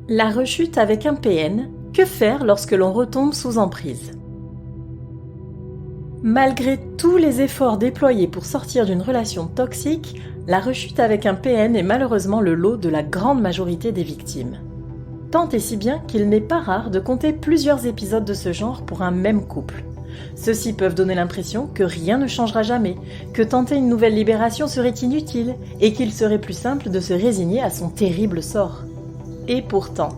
La rechute avec un PN, que faire lorsque l'on retombe sous emprise? Malgré tous les efforts déployés pour sortir d'une relation toxique, la rechute avec un PN est malheureusement le lot de la grande majorité des victimes. Tant et si bien qu'il n'est pas rare de compter plusieurs épisodes de ce genre pour un même couple. Ceux-ci peuvent donner l'impression que rien ne changera jamais, que tenter une nouvelle libération serait inutile et qu'il serait plus simple de se résigner à son terrible sort. Et pourtant,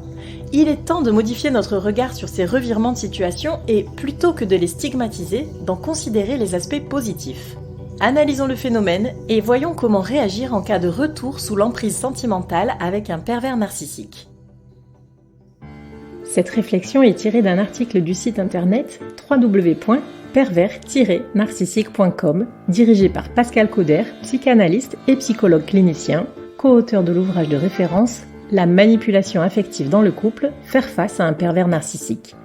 il est temps de modifier notre regard sur ces revirements de situation et, plutôt que de les stigmatiser, d'en considérer les aspects positifs. Analysons le phénomène et voyons comment réagir en cas de retour sous l'emprise sentimentale avec un pervers narcissique. Cette réflexion est tirée d'un article du site internet www.pervers-narcissique.com, dirigé par Pascal Couder, psychanalyste et psychologue clinicien, co-auteur de l'ouvrage de référence La manipulation affective dans le couple, faire face à un pervers narcissique.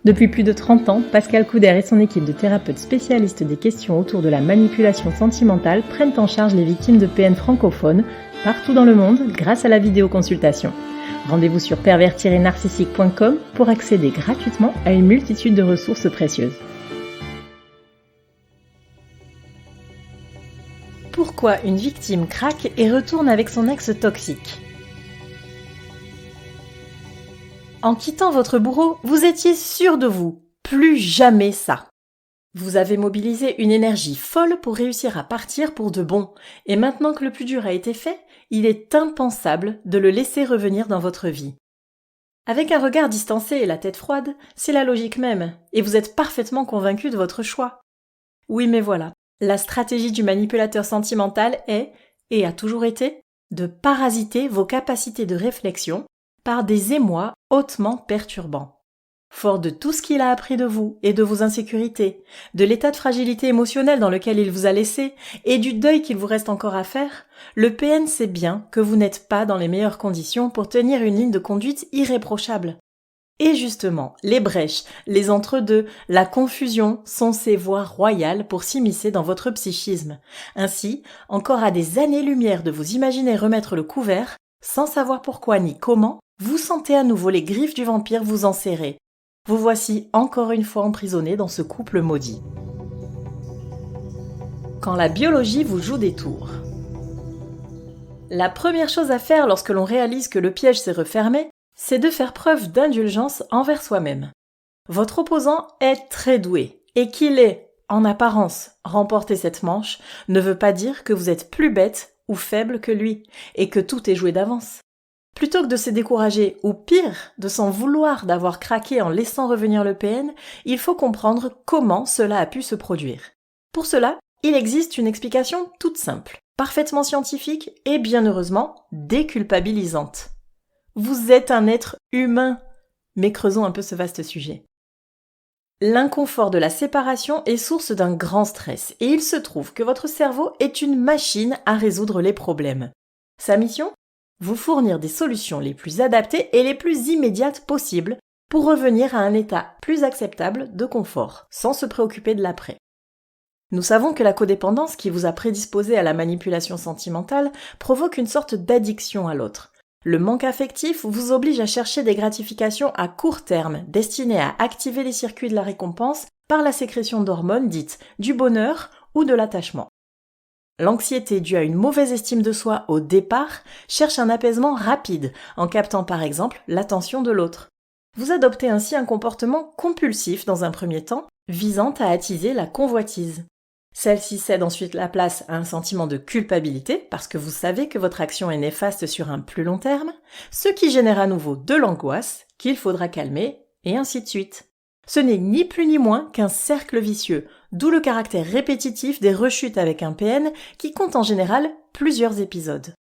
Depuis plus de 30 ans, Pascal Couder et son équipe de thérapeutes spécialistes des questions autour de la manipulation sentimentale prennent en charge les victimes de PN francophones partout dans le monde grâce à la vidéoconsultation. Rendez-vous sur pervers-narcissique.com pour accéder gratuitement à une multitude de ressources précieuses. Pourquoi une victime craque et retourne avec son ex toxique? En quittant votre bourreau, vous étiez sûr de vous. Plus jamais ça. Vous avez mobilisé une énergie folle pour réussir à partir pour de bon. Et maintenant que le plus dur a été fait, il est impensable de le laisser revenir dans votre vie. Avec un regard distancé et la tête froide, c'est la logique même. Et vous êtes parfaitement convaincu de votre choix. Oui, mais voilà. La stratégie du manipulateur sentimental est, et a toujours été, de parasiter vos capacités de réflexion par des émois hautement perturbants. Fort de tout ce qu'il a appris de vous et de vos insécurités, de l'état de fragilité émotionnelle dans lequel il vous a laissé et du deuil qu'il vous reste encore à faire, le PN sait bien que vous n'êtes pas dans les meilleures conditions pour tenir une ligne de conduite irréprochable. Et justement, les brèches, les entre-deux, la confusion sont ces voies royales pour s'immiscer dans votre psychisme. Ainsi, encore à des années-lumière de vous imaginer remettre le couvert, sans savoir pourquoi ni comment, vous sentez à nouveau les griffes du vampire vous enserrer. Vous voici encore une fois emprisonné dans ce couple maudit. Quand la biologie vous joue des tours. La première chose à faire lorsque l'on réalise que le piège s'est refermé, c'est de faire preuve d'indulgence envers soi-même. Votre opposant est très doué, et qu'il ait, en apparence, remporté cette manche, ne veut pas dire que vous êtes plus bête ou faible que lui, et que tout est joué d'avance. Plutôt que de se décourager, ou pire, de s'en vouloir d'avoir craqué en laissant revenir le PN, il faut comprendre comment cela a pu se produire. Pour cela, il existe une explication toute simple, parfaitement scientifique et bien heureusement déculpabilisante. Vous êtes un être humain, mais creusons un peu ce vaste sujet. L'inconfort de la séparation est source d'un grand stress et il se trouve que votre cerveau est une machine à résoudre les problèmes. Sa mission ? Vous fournir des solutions les plus adaptées et les plus immédiates possibles pour revenir à un état plus acceptable de confort, sans se préoccuper de l'après. Nous savons que la codépendance qui vous a prédisposé à la manipulation sentimentale provoque une sorte d'addiction à l'autre. Le manque affectif vous oblige à chercher des gratifications à court terme, destinées à activer les circuits de la récompense par la sécrétion d'hormones dites du bonheur ou de l'attachement. L'anxiété due à une mauvaise estime de soi au départ cherche un apaisement rapide, en captant par exemple l'attention de l'autre. Vous adoptez ainsi un comportement compulsif dans un premier temps, visant à attiser la convoitise. Celle-ci cède ensuite la place à un sentiment de culpabilité, parce que vous savez que votre action est néfaste sur un plus long terme, ce qui génère à nouveau de l'angoisse, qu'il faudra calmer, et ainsi de suite. Ce n'est ni plus ni moins qu'un cercle vicieux, d'où le caractère répétitif des rechutes avec un PN qui compte en général plusieurs épisodes.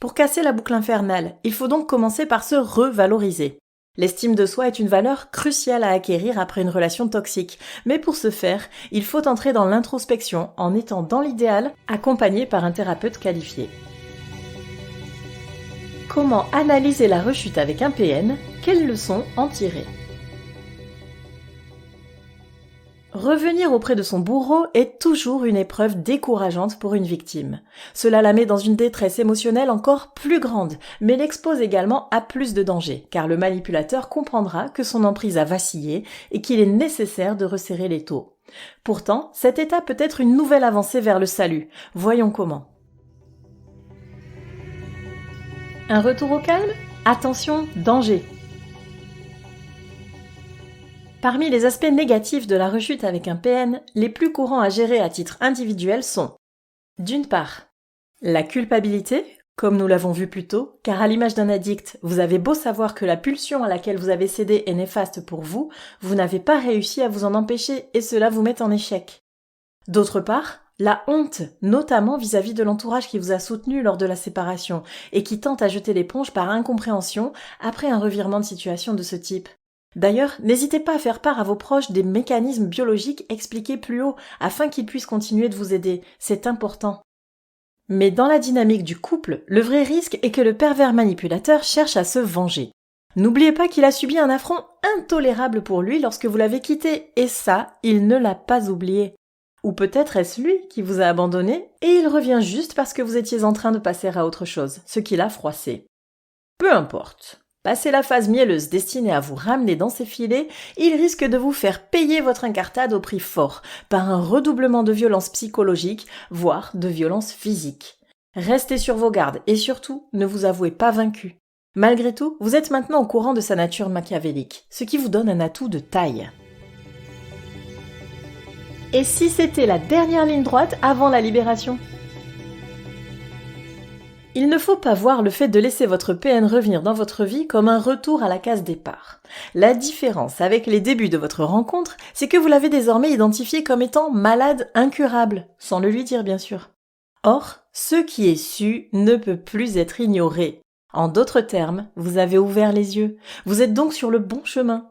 Pour casser la boucle infernale, il faut donc commencer par se revaloriser. L'estime de soi est une valeur cruciale à acquérir après une relation toxique, mais pour ce faire, il faut entrer dans l'introspection en étant dans l'idéal accompagné par un thérapeute qualifié. Comment analyser la rechute avec un PN ? Quelles leçons en tirer ? Revenir auprès de son bourreau est toujours une épreuve décourageante pour une victime. Cela la met dans une détresse émotionnelle encore plus grande, mais l'expose également à plus de danger, car le manipulateur comprendra que son emprise a vacillé et qu'il est nécessaire de resserrer l'étau. Pourtant, cet état peut être une nouvelle avancée vers le salut. Voyons comment. Un retour au calme ? Attention, danger. Parmi les aspects négatifs de la rechute avec un PN, les plus courants à gérer à titre individuel sont: d'une part, la culpabilité, comme nous l'avons vu plus tôt, car à l'image d'un addict, vous avez beau savoir que la pulsion à laquelle vous avez cédé est néfaste pour vous, vous n'avez pas réussi à vous en empêcher et cela vous met en échec. D'autre part, la honte, notamment vis-à-vis de l'entourage qui vous a soutenu lors de la séparation et qui tente à jeter l'éponge par incompréhension après un revirement de situation de ce type. D'ailleurs, n'hésitez pas à faire part à vos proches des mécanismes biologiques expliqués plus haut afin qu'ils puissent continuer de vous aider, c'est important. Mais dans la dynamique du couple, le vrai risque est que le pervers manipulateur cherche à se venger. N'oubliez pas qu'il a subi un affront intolérable pour lui lorsque vous l'avez quitté, et ça, il ne l'a pas oublié. Ou peut-être est-ce lui qui vous a abandonné et il revient juste parce que vous étiez en train de passer à autre chose, ce qui l'a froissé. Peu importe. Passé la phase mielleuse destinée à vous ramener dans ses filets, il risque de vous faire payer votre incartade au prix fort, par un redoublement de violence psychologique, voire de violence physique. Restez sur vos gardes et surtout, ne vous avouez pas vaincu. Malgré tout, vous êtes maintenant au courant de sa nature machiavélique, ce qui vous donne un atout de taille. Et si c'était la dernière ligne droite avant la libération ? Il ne faut pas voir le fait de laisser votre PN revenir dans votre vie comme un retour à la case départ. La différence avec les débuts de votre rencontre, c'est que vous l'avez désormais identifié comme étant malade incurable, sans le lui dire bien sûr. Or, ce qui est su ne peut plus être ignoré. En d'autres termes, vous avez ouvert les yeux. Vous êtes donc sur le bon chemin.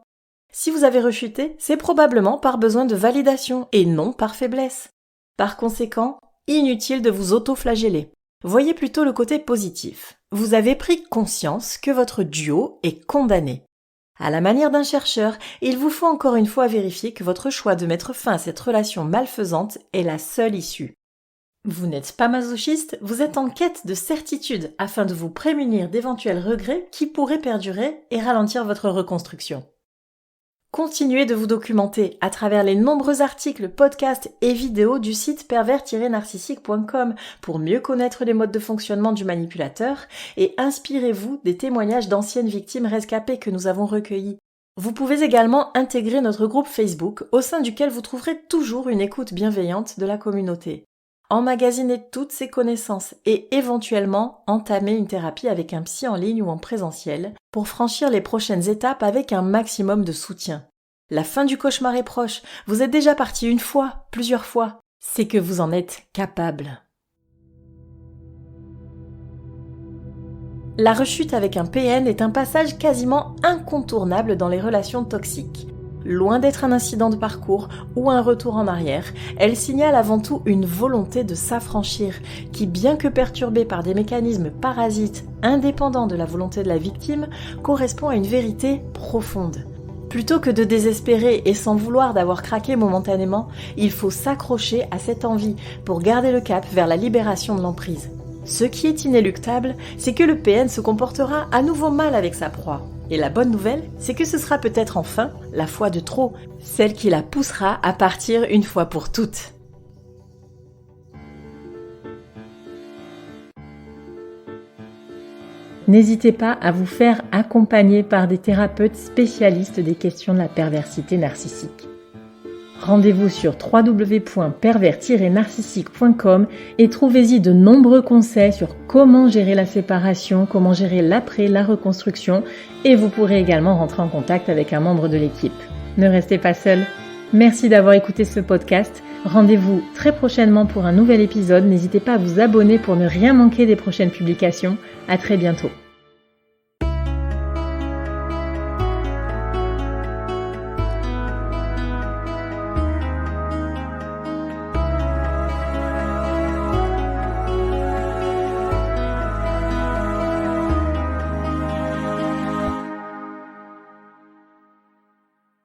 Si vous avez rechuté, c'est probablement par besoin de validation et non par faiblesse. Par conséquent, inutile de vous auto-flageller. Voyez plutôt le côté positif. Vous avez pris conscience que votre duo est condamné. À la manière d'un chercheur, il vous faut encore une fois vérifier que votre choix de mettre fin à cette relation malfaisante est la seule issue. Vous n'êtes pas masochiste, vous êtes en quête de certitude afin de vous prémunir d'éventuels regrets qui pourraient perdurer et ralentir votre reconstruction. Continuez de vous documenter à travers les nombreux articles, podcasts et vidéos du site pervers-narcissique.com pour mieux connaître les modes de fonctionnement du manipulateur et inspirez-vous des témoignages d'anciennes victimes rescapées que nous avons recueillis. Vous pouvez également intégrer notre groupe Facebook au sein duquel vous trouverez toujours une écoute bienveillante de la communauté. Emmagasiner toutes ces connaissances et éventuellement entamer une thérapie avec un psy en ligne ou en présentiel pour franchir les prochaines étapes avec un maximum de soutien. La fin du cauchemar est proche, vous êtes déjà parti une fois, plusieurs fois, c'est que vous en êtes capable. La rechute avec un PN est un passage quasiment incontournable dans les relations toxiques. Loin d'être un incident de parcours ou un retour en arrière, elle signale avant tout une volonté de s'affranchir qui, bien que perturbée par des mécanismes parasites indépendants de la volonté de la victime, correspond à une vérité profonde. Plutôt que de désespérer et s'en vouloir d'avoir craqué momentanément, il faut s'accrocher à cette envie pour garder le cap vers la libération de l'emprise. Ce qui est inéluctable, c'est que le PN se comportera à nouveau mal avec sa proie. Et la bonne nouvelle, c'est que ce sera peut-être enfin la fois de trop, celle qui la poussera à partir une fois pour toutes. N'hésitez pas à vous faire accompagner par des thérapeutes spécialistes des questions de la perversité narcissique. Rendez-vous sur www.pervers-narcissique.com et trouvez-y de nombreux conseils sur comment gérer la séparation, comment gérer l'après, la reconstruction et vous pourrez également rentrer en contact avec un membre de l'équipe. Ne restez pas seul. Merci d'avoir écouté ce podcast. Rendez-vous très prochainement pour un nouvel épisode. N'hésitez pas à vous abonner pour ne rien manquer des prochaines publications. À très bientôt.